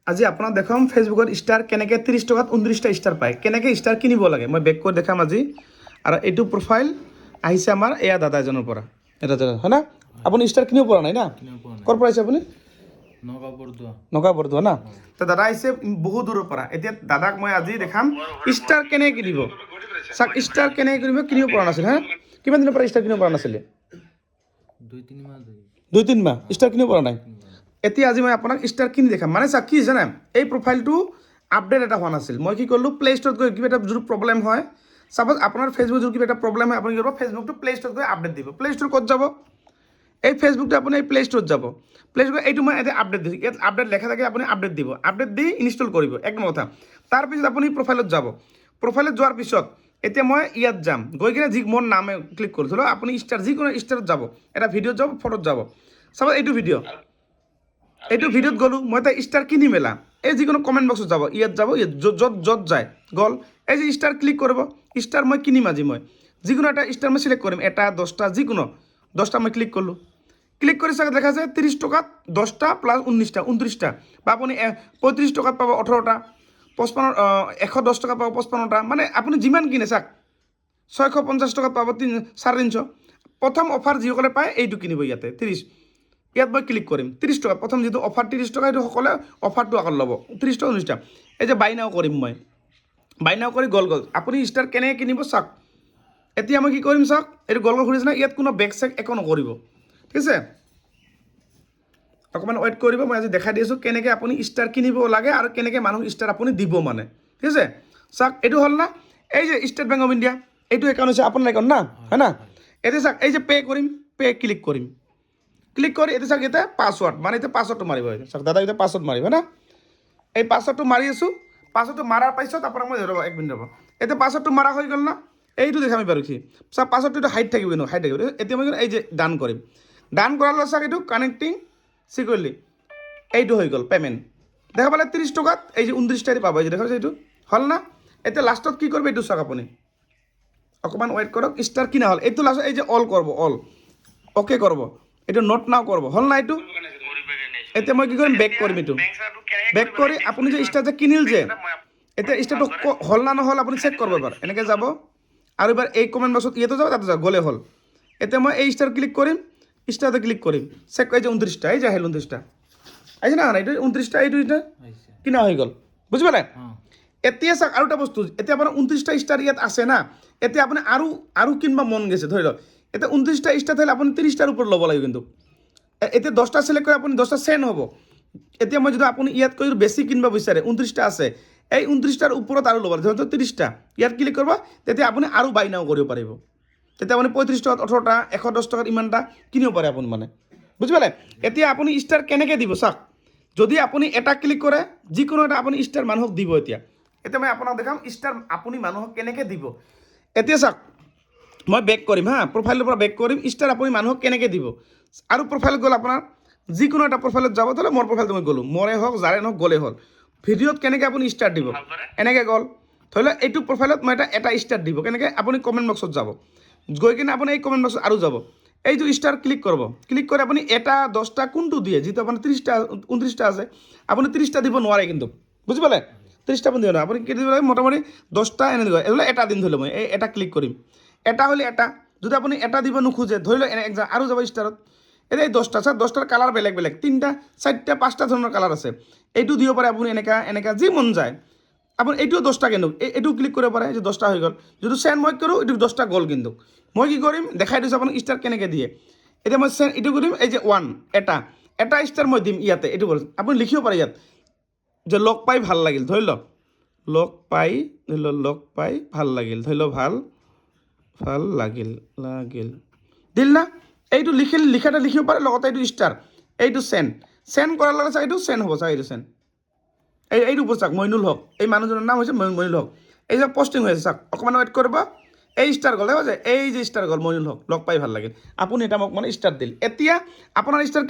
আজি আপোনাক দেখাম ফেচবুকত ষ্টাৰ কেনেকৈ 30 টকাত 29টা ষ্টাৰ পায় কেনেকৈ ষ্টাৰ কিনিব লাগে মই বেক কৰি দেখাম আজি আৰু এইটো প্ৰফাইল আহিছে আমাৰ এয়া দাদা এজনৰ পৰা এটা দাদা হয় না আপুনি ষ্টাৰ কিনিব পৰা নাই না ক'ৰ পৰা আহিছে আপুনি নগা বৰদোৱা না তো দাদা আহিছে বহু দূৰৰ পৰা এতিয়া দাদাক মই আজি দেখাম ষ্টাৰ কেনেকৈ কিনিব চাওক ষ্টাৰ কেনেকৈ কিনিব পৰা নাছিল হা কিমান দিনৰ পৰা ষ্টাৰ কিনিব পৰা নাছিলে 2-3 মাহ ষ্টাৰ কিনিব পৰা নাই এতিয়া আজি মই আপোনাক ষ্টাৰ কিনি দেখাম মানে চাওক কি জানে এই প্ৰফাইলটো আপডেট এটা হোৱা নাছিল মই কি কৰিলোঁ প্লে ষ্টৰত গৈ কিবা এটা যদি প্ৰব্লেম হয় সাপোজ আপোনাৰ ফেচবুক যদি কিবা এটা প্ৰব্লেম হয় আপুনি কি কৰিব ফেচবুকটো প্লে ষ্টৰত গৈ আপডেট দিব প্লে ষ্টৰ ক'ত যাব এই ফেচবুকটো আপুনি এই প্লে ষ্টৰত যাব প্লে ষ্টৰত এইটো মই এতিয়া আপডেট দিছোঁ ইয়াত আপডেট লেখা থাকে আপুনি আপডেট দিব আপডেট দি ইনষ্টল কৰিব এক নম্বৰ কথা তাৰপিছত আপুনি প্ৰফাইলত যাব প্ৰফাইলত যোৱাৰ পিছত এতিয়া মই ইয়াত যাম গৈ কিনে যি মোৰ নামে ক্লিক কৰোঁ ধৰক আপুনি ষ্টাৰ যিকোনো ষ্টাৰত যাব এটা ভিডিঅ'ত যাব ফটোত যাব চাব এইটো ভিডিঅ'ত গ'লোঁ মই এটা ষ্টাৰ কিনি মেলা এই যিকোনো কমেণ্ট বক্সত যাব ইয়াত য'ত যায় গ'ল এই যে ষ্টাৰ ক্লিক কৰিব ষ্টাৰ মই কিনিম আজি মই যিকোনো এটা ষ্টাৰ মই চিলেক্ট কৰিম এটা 10টা যিকোনো 10টা মই ক্লিক কৰিলোঁ ক্লিক কৰি চাগে দেখা যায় 30 টকাত 10টা প্লাছ 19টা 29টা বা আপুনি 35 টকাত পাব 18টা 110 টকাত পাব 55টা মানে আপুনি যিমান কিনে চাওক 650 টকাত পাব 350 প্ৰথম অফাৰ যিসকলে পায় এইটো কিনিব ইয়াতে 30 ইয়াত মই ক্লিক কৰিম 30 টকা প্ৰথম যেটো অফাৰ 30 টকা এইটো সকলে অফাৰটো আগত ল'ব 30 টকা 19টা এই যে বাই নাও কৰিম মই বাই নাও কৰি গ'ল আপুনি ষ্টাৰ কেনেকৈ কিনিব চাওক এতিয়া মই কি কৰিম চাওক এইটো গ'ল ঘূৰিছে না ইয়াত কোনো বেক চেক একো নকৰিব ঠিক আছে অকণমান ৱেইট কৰিব মই আজি দেখাই দিছোঁ কেনেকৈ আপুনি ষ্টাৰ কিনিব লাগে আৰু কেনেকৈ মানুহক ষ্টাৰ আপুনি দিব মানে ঠিক আছে চাওক এইটো হ'ল না এই যে ষ্টেট বেংক অফ ইণ্ডিয়া এইটো একাউণ্ট হৈছে আপোনাৰ একাউণ্ট না হয় না এতিয়া চাওক এই যে পে' কৰিম পে' ক্লিক কৰিম ক্লিক কৰি এতিয়া চাওক এতিয়া পাছৱৰ্ড মানে এতিয়া পাছৱৰ্ডটো মাৰিব চাওক দাদা এতিয়া পাছৱৰ্ড মাৰিব হয় না এই পাছৱৰ্ডটো মাৰি আছোঁ পাছৱৰ্ডটো মাৰাৰ পাছত আপোনাক মই ৰ'ব 1 মিনিট ৰ'ব এতিয়া পাছৱৰ্ডটো মাৰা হৈ গ'ল না এইটো দেখাম বাৰু কি চাওক পাছৱৰ্ডটো হাইট থাকিব ন হাইট থাকিব এতিয়া মই এই যে ডান কৰিম ডান কৰাৰ লগত চাওক এইটো কানেক্টিং চিকিউৰলি এইটো হৈ গ'ল পে'মেণ্ট দেখা পালে 30 টকাত এই যে 29টা পাব এই যে দেখা পাইছে এইটো হ'ল না এতিয়া লাষ্টত কি কৰিব এইটো চাওক আপুনি অকণমান ৱেইট কৰক ষ্টাৰ কিনা হ'ল এইটো লাষ্টত এই যে অল কৰিব অল অ'কে কৰিব এইটো নোট নাও কৰিব হ'ল না এইটো এতিয়া মই কি কৰিম বেক কৰিম এইটো বেক কৰি আপুনি যে ষ্টাৰ যে কিনিল যে এতিয়া ষ্টাৰটো হ'ল না নহ'ল আপুনি চেক কৰিব এবাৰ এনেকৈ যাব আৰু এবাৰ এই কমেণ্ট বক্সত ইয়াতো যাব তাতে যাব গ'লে হ'ল এতিয়া মই এই ষ্টাৰ ক্লিক কৰিম ষ্টাৰতে ক্লিক কৰিম চেক এই যে 29টা এই যে আহিল 29টা আহিছে না এইটো 29টা এইটো এটা কিনা হৈ গ'ল বুজি পালে এতিয়া চাওক আৰু এটা বস্তু এতিয়া আপোনাৰ 29টা ষ্টাৰ ইয়াত আছে না এতিয়া আপুনি আৰু কিনিব মন গৈছে ধৰি লওক এতিয়া 29টা ষ্টাৰ থাকিলে আপুনি 30টাৰ ওপৰত ল'ব লাগিব কিন্তু এতিয়া 10টা চিলেক্ট কৰি আপুনি 10টা চেণ্ড হ'ব এতিয়া মই যদি আপুনি ইয়াতকৈ বেছি কিনিব বিচাৰে 29টা আছে এই 29টাৰ ওপৰত আৰু ল'ব ধৰক 30টা ইয়াত ক্লিক কৰিব তেতিয়া আপুনি আৰু বাই নাও কৰিব পাৰিব তেতিয়া আপুনি 35 টকাত 18টা 110 টকাত ইমানটা কিনিব পাৰে আপুনি মানে বুজি পালে এতিয়া আপুনি ষ্টাৰ কেনেকৈ দিব চাওক যদি আপুনি এটা ক্লিক কৰে যিকোনো এটা আপুনি ষ্টাৰ মানুহক দিব এতিয়া মই আপোনাক দেখাম ষ্টাৰ আপুনি মানুহক কেনেকৈ দিব এতিয়া চাওক মই বেক কৰিম হা প্ৰফাইলৰ পৰা বেক কৰিম ষ্টাৰ আপুনি মানুহক কেনেকৈ দিব আৰু প্ৰফাইলত গ'ল আপোনাৰ যিকোনো এটা প্ৰফাইলত যাব ধৰি লওক মোৰ প্ৰফাইলটো মই গ'লোঁ মৰে হওক যাৰে নহওক গ'লে হ'ল ভিডিঅ'ত কেনেকৈ আপুনি ষ্টাৰ দিব এনেকৈ গ'ল ধৰি লওক এইটো প্ৰফাইলত মই এটা ষ্টাৰ দিব কেনেকৈ আপুনি কমেণ্ট বক্সত যাব গৈ কিনে আপুনি এই কমেণ্ট বক্সত আৰু যাব এইটো ষ্টাৰ ক্লিক কৰিব ক্লিক কৰি আপুনি এটা 10টা কোনটো দিয়ে যিটো আপোনাৰ 30টা 29টা আছে আপুনি 30টা দিব নোৱাৰে কিন্তু বুজি পালে 30টা আপুনি দিব নোৱাৰে আপুনি কি দিব লাগে মোটামুটি 10টা এনে দিব এইফালে এটা দিন ধৰি লওক মই এই এটা ক্লিক কৰিম এটা হ'লে এটা যদি আপুনি এটা দিব নোখোজে ধৰি লওক আৰু যাব ষ্টাৰত এতিয়া এই 10টা চাওক 10টাৰ কালাৰ বেলেগ 3টা 4টা 5টা ধৰণৰ কালাৰ আছে এইটো দিব পাৰে আপুনি এনেকা যি মন যায় আপুনি এইটোও 10টা কিন্তু এইটো ক্লিক কৰিব পাৰে যে 10টা হৈ গ'ল যদি চেণ্ড মই কৰোঁ এইটো 10টা গ'ল কিন্তু মই কি কৰিম দেখাই দিছোঁ আপোনাক ষ্টাৰ কেনেকৈ দিয়ে এতিয়া মই চেণ্ড এইটো কৰিম এই যে 1 এটা ষ্টাৰ মই দিম ইয়াতে এইটো কৰিম আপুনি লিখিব পাৰে ইয়াত যে লগ পাই ভাল লাগিল ধৰি লওক লগ পাই ভাল লাগিল ধৰি লওক ভাল লাগিল দিল না এইটো লিখাটা লিখিব পাৰে লগতে এইটো ষ্টাৰ এইটো চেণ্ড কৰাৰ লগে চাওক এইটো চেণ্ড হ'ব চাওক এইটো চেণ্ড এইটো চাওক মইনুল হক এই মানুহজনৰ নাম হৈছে মইনুল হক এই যে পষ্টিং হৈ আছে চাওক অকণমান ৱেইট কৰিব এই ষ্টাৰ গ'ল যে এই যে ষ্টাৰ গ'ল মইনুল হক লগ পাই ভাল লাগিল আপুনি এটা মোক মানে ষ্টাৰ দিল এতিয়া আপোনাৰ ষ্টাৰ